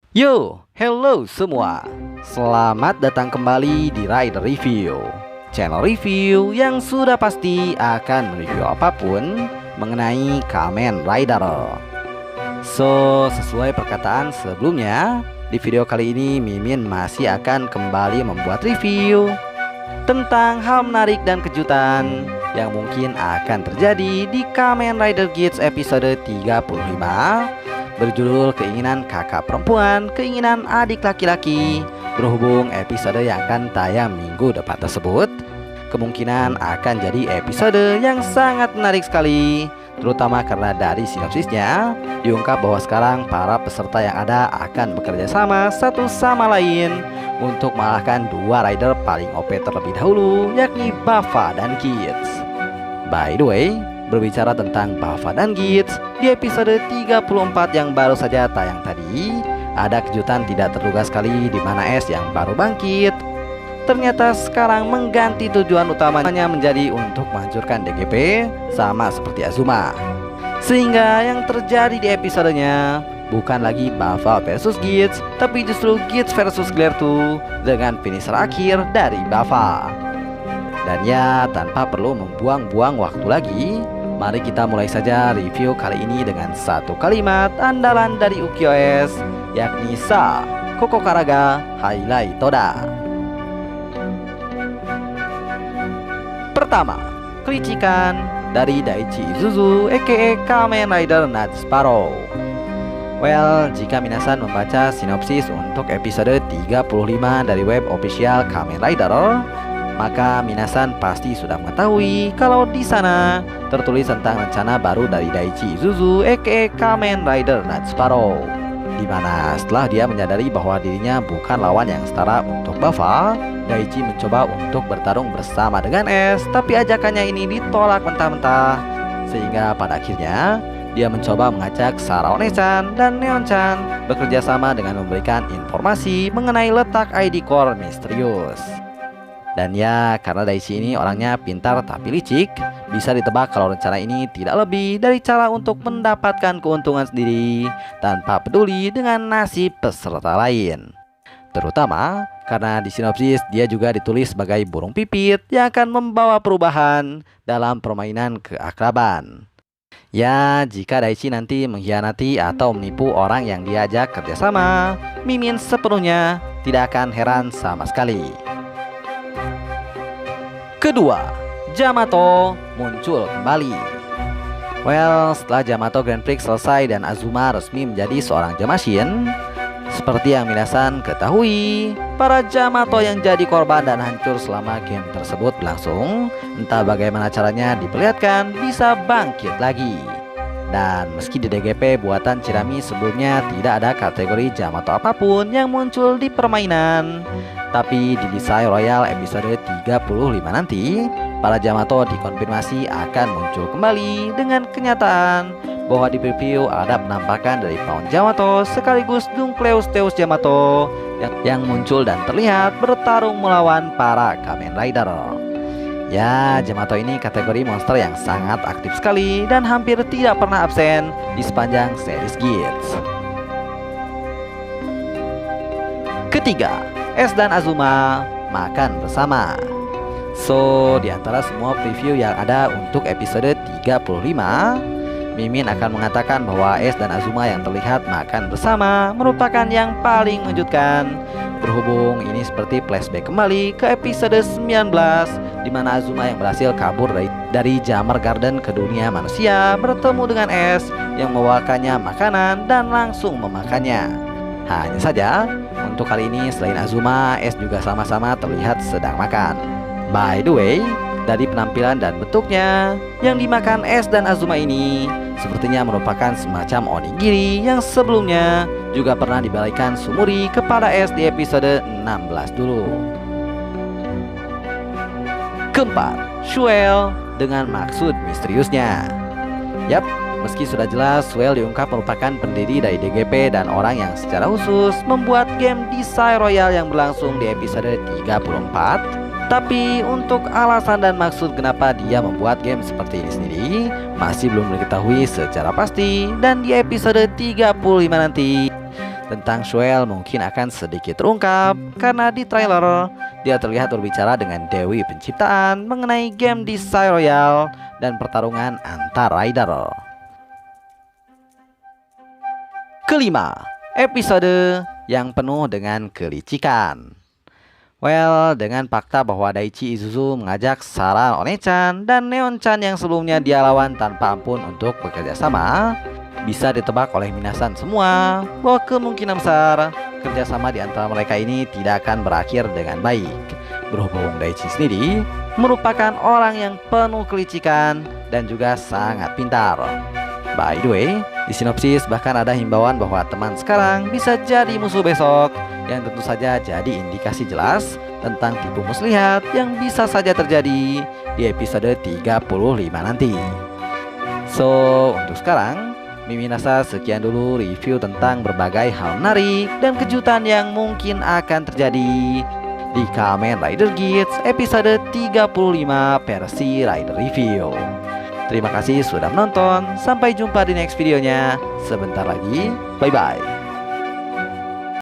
Yo, hello semua. Selamat datang kembali di Rider Review, channel review yang sudah pasti akan mereview apapun mengenai Kamen Rider. Sesuai perkataan sebelumnya, di video kali ini Mimin masih akan kembali membuat review tentang hal menarik dan kejutan yang mungkin akan terjadi di Kamen Rider Geats episode 35 berjudul Keinginan Kakak Perempuan, Keinginan Adik Laki-laki. Berhubung episode yang akan tayang minggu depan tersebut kemungkinan akan jadi episode yang sangat menarik sekali, terutama karena dari sinopsisnya diungkap bahwa sekarang para peserta yang ada akan bekerja sama satu sama lain untuk mengalahkan dua rider paling OP terlebih dahulu, yakni Bava dan Geats. By the way, berbicara tentang Bava dan Geats, di episode 34 yang baru saja tayang tadi, ada kejutan tidak terduga sekali di mana S yang baru bangkit ternyata sekarang mengganti tujuan utamanya menjadi untuk menghancurkan DGP sama seperti Azuma. Sehingga yang terjadi di episodenya bukan lagi Bava versus Geats, tapi justru Geats versus Glare 2 dengan finisher akhir dari Bava. Dan ya, tanpa perlu membuang-buang waktu lagi, mari kita mulai saja review kali ini dengan satu kalimat andalan dari Ukiyo-S, yakni Sa Kokokaraga Hailai Toda. Pertama, kelicikan dari Daichi Izuzu aka Kamen Rider Night Sparrow. Well, jika minasan membaca sinopsis untuk episode 35 dari web official Kamen Rider, maka minasan pasti sudah mengetahui kalau di sana tertulis tentang rencana baru dari Daichi Izuzu aka Kamen Rider Night Sparrow, di mana setelah dia menyadari bahwa dirinya bukan lawan yang setara untuk Bava, Daichi mencoba untuk bertarung bersama dengan S, tapi ajakannya ini ditolak mentah-mentah. Sehingga pada akhirnya dia mencoba mengajak Sarah-One-chan dan Neon-chan bekerja sama dengan memberikan informasi mengenai letak ID core misterius. Dan ya, karena Daichi ini orangnya pintar tapi licik, bisa ditebak kalau rencana ini tidak lebih dari cara untuk mendapatkan keuntungan sendiri tanpa peduli dengan nasib peserta lain. Terutama karena di sinopsis dia juga ditulis sebagai burung pipit yang akan membawa perubahan dalam permainan keakraban. Ya, jika Daichi nanti mengkhianati atau menipu orang yang diajak kerjasama, Mimin sepenuhnya tidak akan heran sama sekali. Kedua, Yamato muncul kembali. Well, setelah Yamato Grand Prix selesai dan Azuma resmi menjadi seorang Jamashin, seperti yang minasan ketahui, para Yamato yang jadi korban dan hancur selama game tersebut berlangsung, entah bagaimana caranya diperlihatkan bisa bangkit lagi. Dan meski di DGP buatan Chirami sebelumnya tidak ada kategori Yamato apapun yang muncul di permainan, tapi di Desai Royal episode 35 nanti, para Yamato dikonfirmasi akan muncul kembali dengan kenyataan bahwa di preview ada penampakan dari Pawn Yamato sekaligus Dunkleus Teus Yamato yang muncul dan terlihat bertarung melawan para Kamen Rider. Ya, Yamato ini kategori monster yang sangat aktif sekali dan hampir tidak pernah absen di sepanjang series Geats. Ketiga, S dan Azuma makan bersama. Di antara semua preview yang ada untuk episode 35, Mimin akan mengatakan bahwa S dan Azuma yang terlihat makan bersama merupakan yang paling mengejutkan. Berhubung ini seperti flashback kembali ke episode 19, di mana Azuma yang berhasil kabur dari Jammer Garden ke dunia manusia bertemu dengan S yang membawakannya makanan dan langsung memakannya. Hanya saja, untuk kali ini selain Azuma, S juga sama-sama terlihat sedang makan. By the way, dari penampilan dan bentuknya, yang dimakan S dan Azuma ini sepertinya merupakan semacam onigiri yang sebelumnya juga pernah diberikan Sumuri kepada S di episode 16 dulu. Keempat, Shuel dengan maksud misteriusnya. Yap, meski sudah jelas Shuel diungkap merupakan pendiri dari DGP dan orang yang secara khusus membuat game Desai Royal yang berlangsung di episode 34, tapi untuk alasan dan maksud kenapa dia membuat game seperti ini sendiri masih belum diketahui secara pasti. Dan di episode 35 nanti tentang Shuel mungkin akan sedikit terungkap karena di trailer dia terlihat berbicara dengan Dewi Penciptaan mengenai game di Sai Royale dan pertarungan antar rider. Kelima, episode yang penuh dengan kelicikan. Well, dengan fakta bahwa Daichi Isuzu mengajak Sarah One-chan dan Neon-chan yang sebelumnya dia lawan tanpa ampun untuk bekerja sama, bisa ditebak oleh minasan semua bahwa kemungkinan besar kerjasama di antara mereka ini tidak akan berakhir dengan baik. Berhubung Daichi sendiri merupakan orang yang penuh kelicikan dan juga sangat pintar. By the way, di sinopsis bahkan ada himbauan bahwa teman sekarang bisa jadi musuh besok, yang tentu saja jadi indikasi jelas tentang tipu muslihat yang bisa saja terjadi di episode 35 nanti. So, untuk sekarang Mimin rasa sekian dulu review tentang berbagai hal menarik dan kejutan yang mungkin akan terjadi di Kamen Rider Geats episode 35 versi Rider Review. Terima kasih sudah menonton, sampai jumpa di next videonya sebentar lagi, bye bye.